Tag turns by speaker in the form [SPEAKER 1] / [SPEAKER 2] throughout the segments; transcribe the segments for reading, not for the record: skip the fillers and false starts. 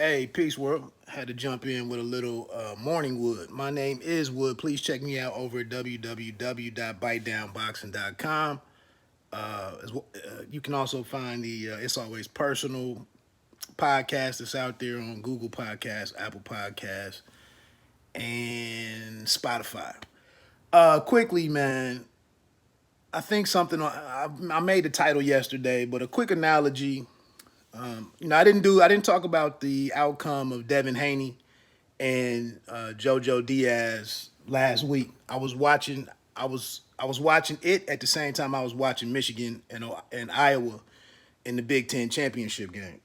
[SPEAKER 1] Hey, peace world. Had to jump in with a little morning wood. My name is Wood. Please check me out over at www.bitedownboxing.com. You can also find the It's Always Personal podcast that's out there on Google Podcasts, Apple Podcasts, and Spotify. Quickly, man, I think something I made the title yesterday, but a quick analogy. I didn't talk about the outcome of Devin Haney and JoJo Diaz last week. I was watching it at the same time I was watching Michigan and Iowa in the Big Ten championship game.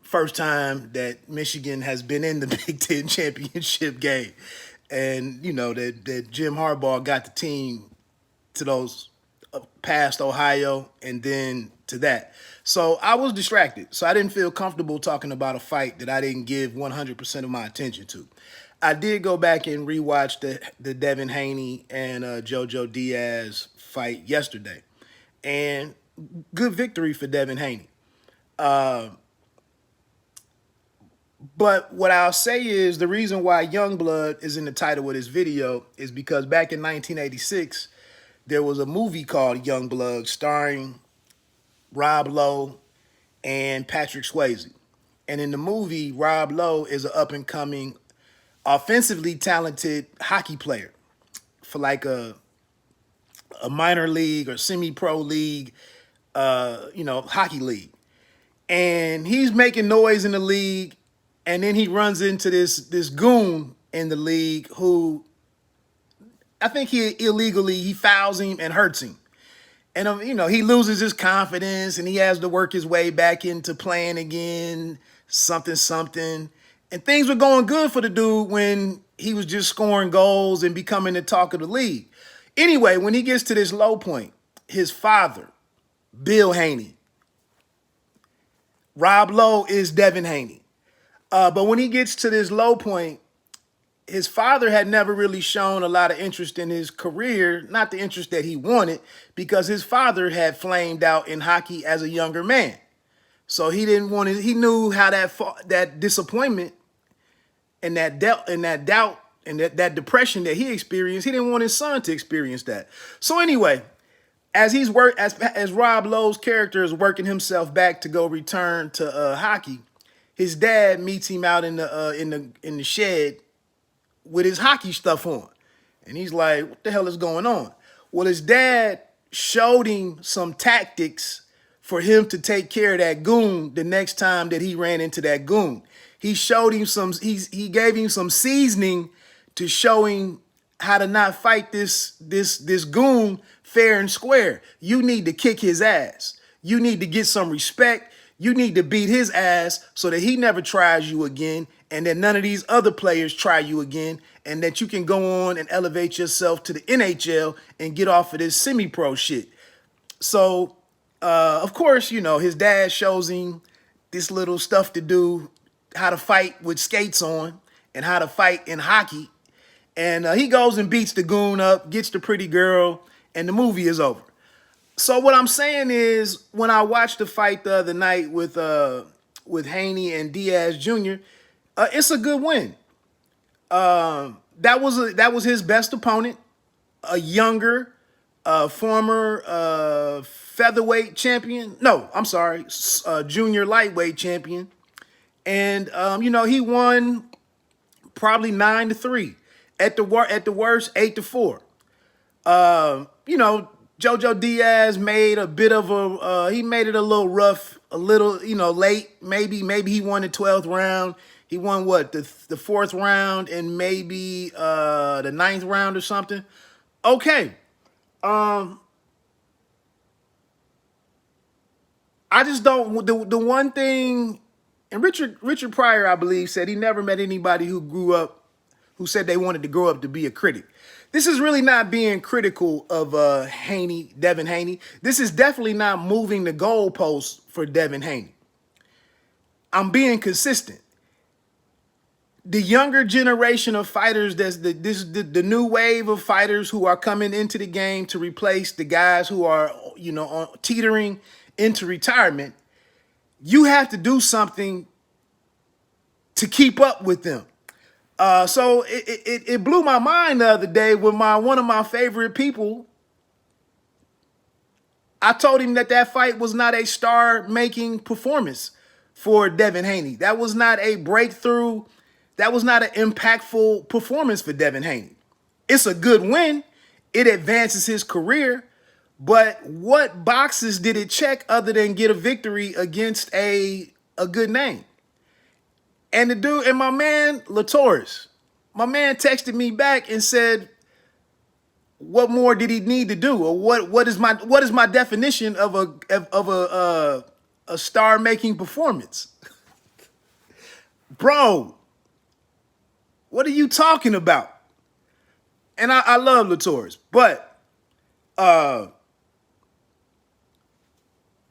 [SPEAKER 1] First time that Michigan has been in the Big Ten championship game, and that Jim Harbaugh got the team to those past Ohio and then to that. So I was distracted. So I didn't feel comfortable talking about a fight that I didn't give 100% of my attention to. I did go back and rewatch the Devin Haney and JoJo Diaz fight yesterday. And good victory for Devin Haney. But what I'll say is the reason why Youngblood is in the title of this video is because back in 1986, there was a movie called Youngblood starring Rob Lowe and Patrick Swayze. And in the movie, Rob Lowe is an up-and-coming, offensively talented hockey player for like a minor league or semi-pro league, hockey league. And he's making noise in the league, and then he runs into this goon in the league who I think he fouls him and hurts him. And, he loses his confidence and he has to work his way back into playing again, something. And things were going good for the dude when he was just scoring goals and becoming the talk of the league. Anyway, when he gets to this low point, his father, Bill Haney, Rob Lowe is Devin Haney. But when he gets to this low point, his father had never really shown a lot of interest in his career, not the interest that he wanted, because his father had flamed out in hockey as a younger man. So he didn't want to, he knew how that disappointment and that doubt and that depression that he experienced, he didn't want his son to experience that. So anyway, as Rob Lowe's character is working himself back to go return to hockey, his dad meets him out in the shed with his hockey stuff on. And he's like, what the hell is going on? Well, his dad showed him some tactics for him to take care of that goon the next time that he ran into that goon. He showed him he gave him some seasoning to show him how to not fight this goon fair and square. You need to kick his ass. You need to get some respect. You need to beat his ass so that he never tries you again, and that none of these other players try you again, and that you can go on and elevate yourself to the NHL and get off of this semi-pro shit. So, of course, his dad shows him this little stuff to do, how to fight with skates on and how to fight in hockey. And he goes and beats the goon up, gets the pretty girl, and the movie is over. So what I'm saying is, when I watched the fight the other night with Haney and Diaz Jr., it's a good win. That was his best opponent, a younger, former featherweight champion. No, I'm sorry, junior lightweight champion, and he won probably 9-3, at the worst 8-4. JoJo Diaz made a bit of he made it a little rough, a little, late. Maybe he won the 12th round. He won what, the 4th round and maybe the 9th round or something. Okay. I just don't, the one thing, and Richard Pryor, I believe, said he never met anybody who said they wanted to grow up to be a critic. This is really not being critical of Devin Haney. This is definitely not moving the goalposts for Devin Haney. I'm being consistent. The younger generation of fighters, the new wave of fighters who are coming into the game to replace the guys who are, teetering into retirement, you have to do something to keep up with them. So it blew my mind the other day when one of my favorite people, I told him that fight was not a star-making performance for Devin Haney. That was not a breakthrough. That was not an impactful performance for Devin Haney. It's a good win. It advances his career. But what boxes did it check other than get a victory against a good name? And the dude, and my man, Latoris, my man texted me back and said, what more did he need to do? Or what is my definition of a star-making performance? Bro, what are you talking about? And I love Latoris, but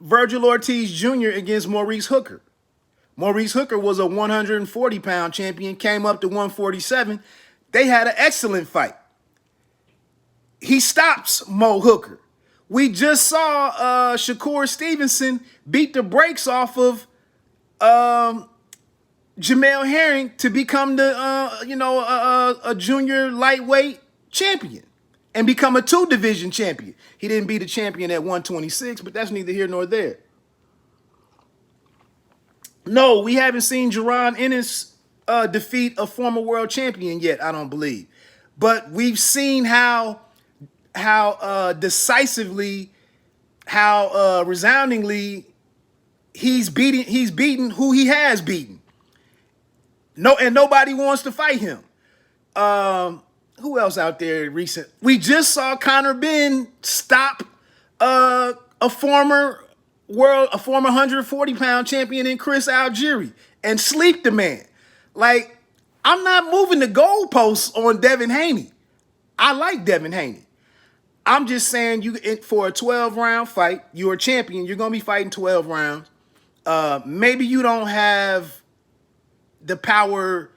[SPEAKER 1] Virgil Ortiz Jr. against Maurice Hooker. Maurice Hooker was a 140-pound champion, came up to 147. They had an excellent fight. He stops Mo Hooker. We just saw Shakur Stevenson beat the brakes off of Jamel Herring to become the a junior lightweight champion and become a 2-division champion. He didn't beat a champion at 126, but that's neither here nor there. No, we haven't seen Jaron Ennis defeat a former world champion yet, I don't believe. But we've seen how decisively, how resoundingly he's beaten who he has beaten. No, and nobody wants to fight him. Who else out there recent? We just saw Conor Benn stop a former 140-pound champion in Chris Algieri and sleep the man. Like, I'm not moving the goalposts on Devin Haney. I like Devin Haney. I'm just saying, for a 12-round fight, you're a champion. You're going to be fighting 12 rounds. Maybe you don't have the power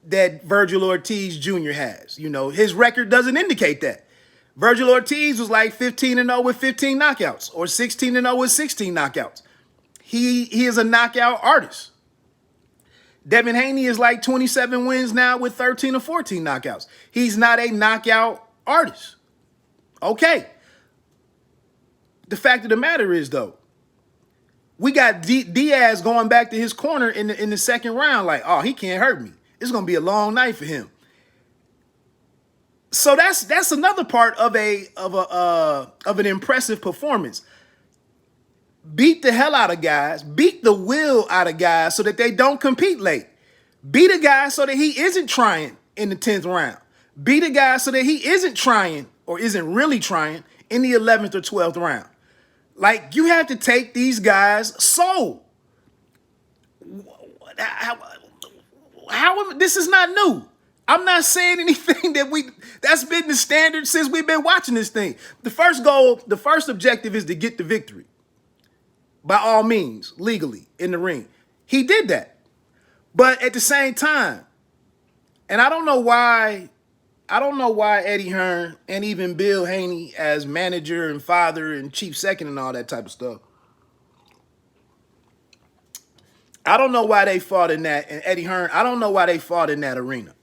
[SPEAKER 1] that Virgil Ortiz Jr. has. You know, his record doesn't indicate that. Virgil Ortiz was like 15-0 with 15 knockouts or 16-0 with 16 knockouts. He is a knockout artist. Devin Haney is like 27 wins now with 13 or 14 knockouts. He's not a knockout artist. Okay. The fact of the matter is, though, we got Diaz going back to his corner in the second round like, oh, he can't hurt me. It's going to be a long night for him. So that's another part of an impressive performance. Beat the hell out of guys. Beat the will out of guys so that they don't compete late. Beat a guy so that he isn't trying in the 10th round. Beat a guy so that he isn't trying or isn't really trying in the 11th or 12th round. Like, you have to take these guys soul. How this is not new. I'm not saying anything that's been the standard since we've been watching this thing. The first goal, the first objective is to get the victory. By all means, legally, in the ring. He did that. But at the same time, and I don't know why Eddie Hearn and even Bill Haney as manager and father and chief second and all that type of stuff, I don't know why they fought in that, and Eddie Hearn, I don't know why they fought in that arena.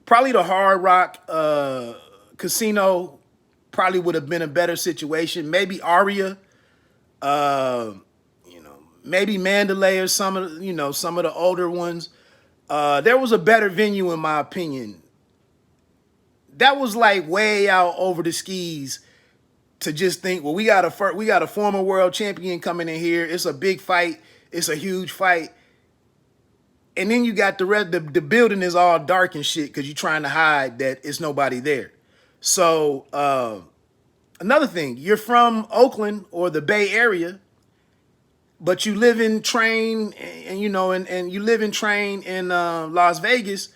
[SPEAKER 1] Probably the Hard Rock Casino probably would have been a better situation. Maybe Aria, maybe Mandalay or some of the older ones. There was a better venue in my opinion. That was like way out over the skis to just think, well, we got a former world champion coming in here. It's a big fight. It's a huge fight. And then you got the building is all dark and shit because you're trying to hide that it's nobody there. So another thing, you're from Oakland or the Bay Area, but you live in train and you live in train in Las Vegas,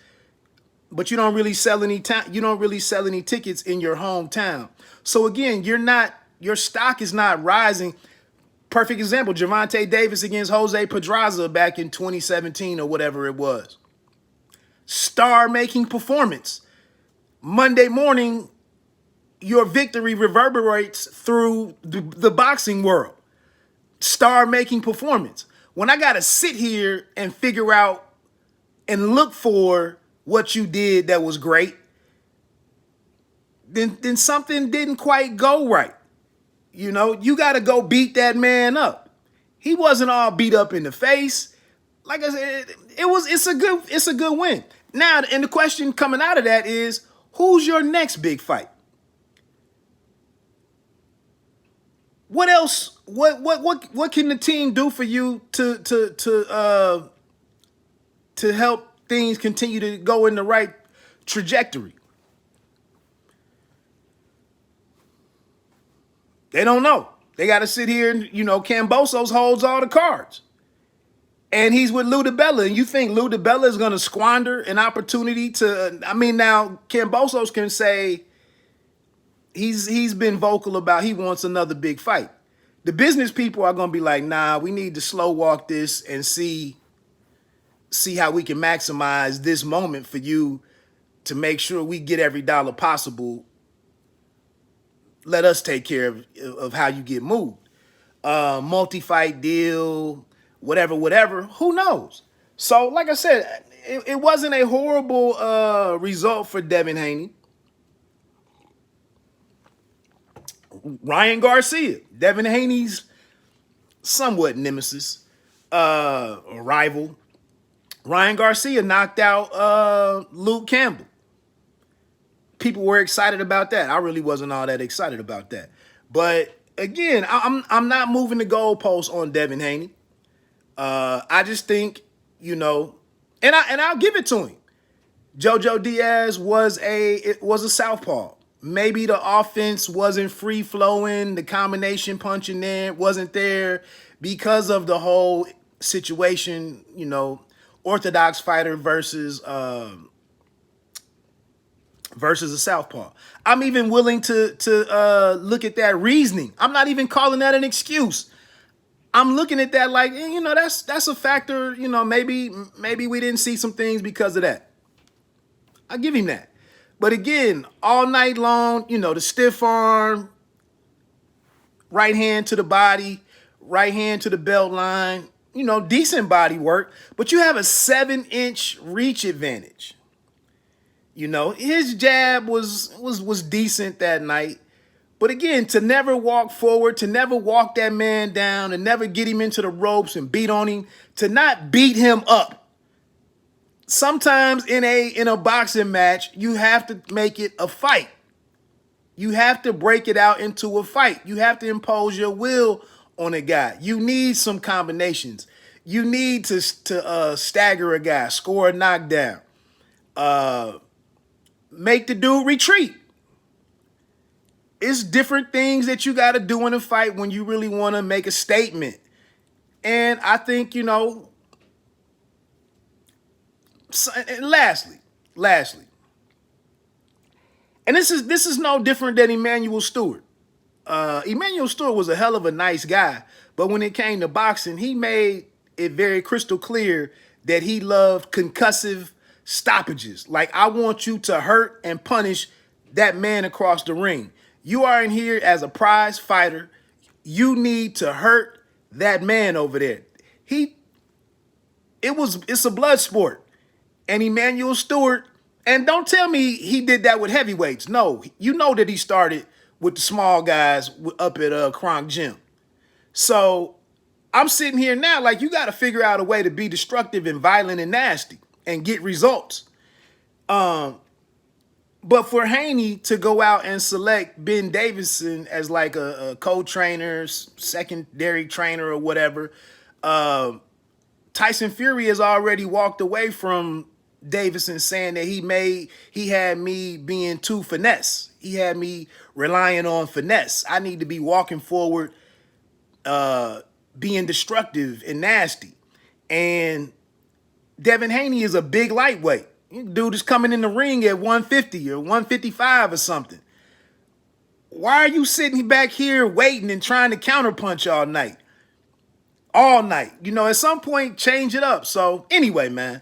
[SPEAKER 1] but you don't really sell any tickets in your hometown. So again, your stock is not rising. Perfect example, Gervonta Davis against Jose Pedraza back in 2017 or whatever it was. Star-making performance. Monday morning, your victory reverberates through the boxing world. star-making performance. When I got to sit here and figure out and look for what you did that was great, then something didn't quite go right. You know, you got to go beat that man up. He wasn't all beat up in the face. Like I said, it's a good win. Now, and the question coming out of that is, who's your next big fight? What else? What can the team do for you to help things continue to go in the right trajectory? They don't know. They got to sit here and, you know, Kambosos holds all the cards. And he's with Lou DiBella. And you think Lou DiBella is going to squander an opportunity to, I mean, now Kambosos can say he's been vocal about he wants another big fight. The business people are going to be like, nah, we need to slow walk this and see how we can maximize this moment for you to make sure we get every dollar possible. Let us take care of how you get moved. Multi-fight deal, whatever, who knows? So, like I said, it wasn't a horrible result for Devin Haney. Ryan Garcia, Devin Haney's somewhat nemesis, rival. Ryan Garcia knocked out Luke Campbell. People were excited about that. I really wasn't all that excited about that. But again, I'm not moving the goalposts on Devin Haney. I just think, you know, and I'll give it to him. JoJo Diaz was a southpaw. Maybe the offense wasn't free flowing, the combination punching there wasn't there because of the whole situation, you know, orthodox fighter versus a southpaw. I'm even willing to look at that reasoning. I'm not even calling that an excuse. I'm looking at that like, you know, that's a factor. You know, maybe we didn't see some things because of that. I'll give him that. But again, all night long, you know, the stiff arm, right hand to the body, right hand to the belt line, you know, decent body work, but you have a 7-inch reach advantage. You know, his jab was decent that night. But again, to never walk forward, to never walk that man down, and never get him into the ropes and beat on him, to not beat him up. Sometimes in a boxing match, you have to make it a fight. You have to break it out into a fight. You have to impose your will on a guy. You need some combinations. You need to stagger a guy, score a knockdown, make the dude retreat. It's different things that you got to do in a fight when you really want to make a statement. And I think, you know, and lastly, and this is no different than Emmanuel Stewart. Emmanuel Stewart was a hell of a nice guy, but when it came to boxing, he made it very crystal clear that he loved concussive stoppages. Like, I want you to hurt and punish that man across the ring. You are in here as a prize fighter. You need to hurt that man over there. It's a blood sport. And Emmanuel Stewart, and don't tell me he did that with heavyweights. No, you know that he started with the small guys up at Kronk Gym. So I'm sitting here now like, you got to figure out a way to be destructive and violent and nasty and get results. But for Haney to go out and select Ben Davison as like a co-trainer, secondary trainer or whatever, Tyson Fury has already walked away from Davison, saying that he had me being too finesse. He had me relying on finesse. I need to be walking forward, being destructive and nasty. And Devin Haney is a big lightweight. Dude is coming in the ring at 150 or 155 or something. Why are you sitting back here waiting and trying to counterpunch all night? All night. You know, at some point, change it up. So anyway, man,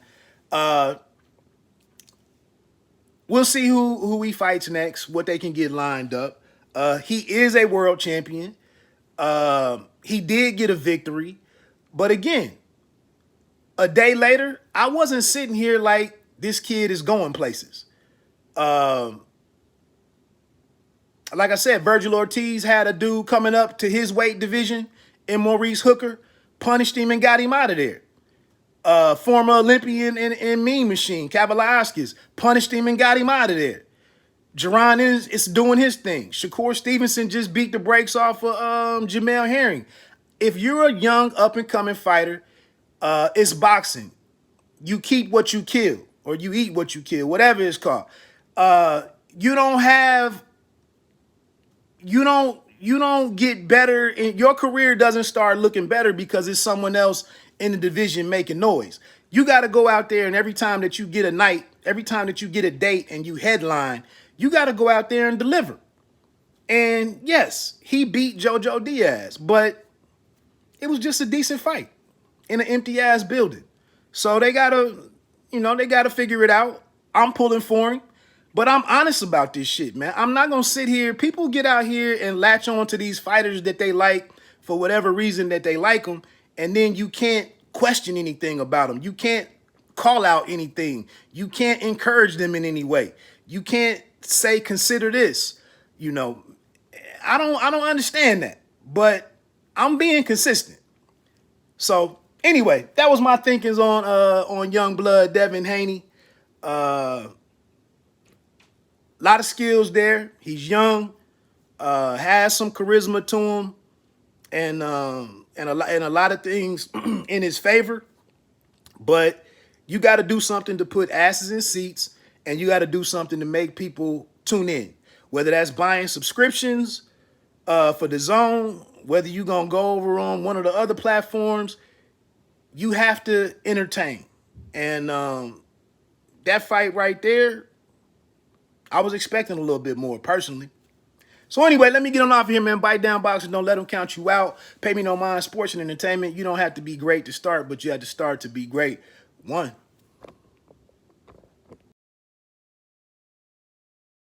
[SPEAKER 1] we'll see who he fights next, what they can get lined up. He is a world champion. He did get a victory, but again, a day later, I wasn't sitting here like this kid is going places. Like I said, Virgil Ortiz had a dude coming up to his weight division in Maurice Hooker, punished him and got him out of there. Former Olympian and Mean Machine, Kavaliauskas, punished him and got him out of there. Jerron is doing his thing. Shakur Stevenson just beat the brakes off of Jamel Herring. If you're a young up-and-coming fighter, it's boxing. You keep what you kill, or you eat what you kill, whatever it's called. You don't get better, and your career doesn't start looking better because it's someone else in the division making noise. You got to go out there, and every time that you get a night, every time that you get a date and you headline, you got to go out there and deliver. And yes, he beat JoJo Diaz, but it was just a decent fight in an empty ass building. So they gotta figure it out. I'm pulling for him, but I'm honest about this shit, man. I'm not gonna sit here. People get out here and latch on to these fighters that they like for whatever reason that they like them, and then you can't question anything about them. You can't call out anything. You can't encourage them in any way. You can't say consider this. I don't understand that, but I'm being consistent. So anyway, that was my thinkings on Youngblood, Devin Haney. Lot of skills there. He's young, has some charisma to him, and a lot of things in his favor. But you got to do something to put asses in seats, and you got to do something to make people tune in. Whether that's buying subscriptions for the Zone, whether you're going to go over on one of the other platforms, you have to entertain. And that fight right there, I was expecting a little bit more personally. So anyway, let me get on off of here, man. Bite down, boxing. Don't let them count you out. Pay me no mind. Sports and entertainment. You don't have to be great to start, but you have to start to be great. One.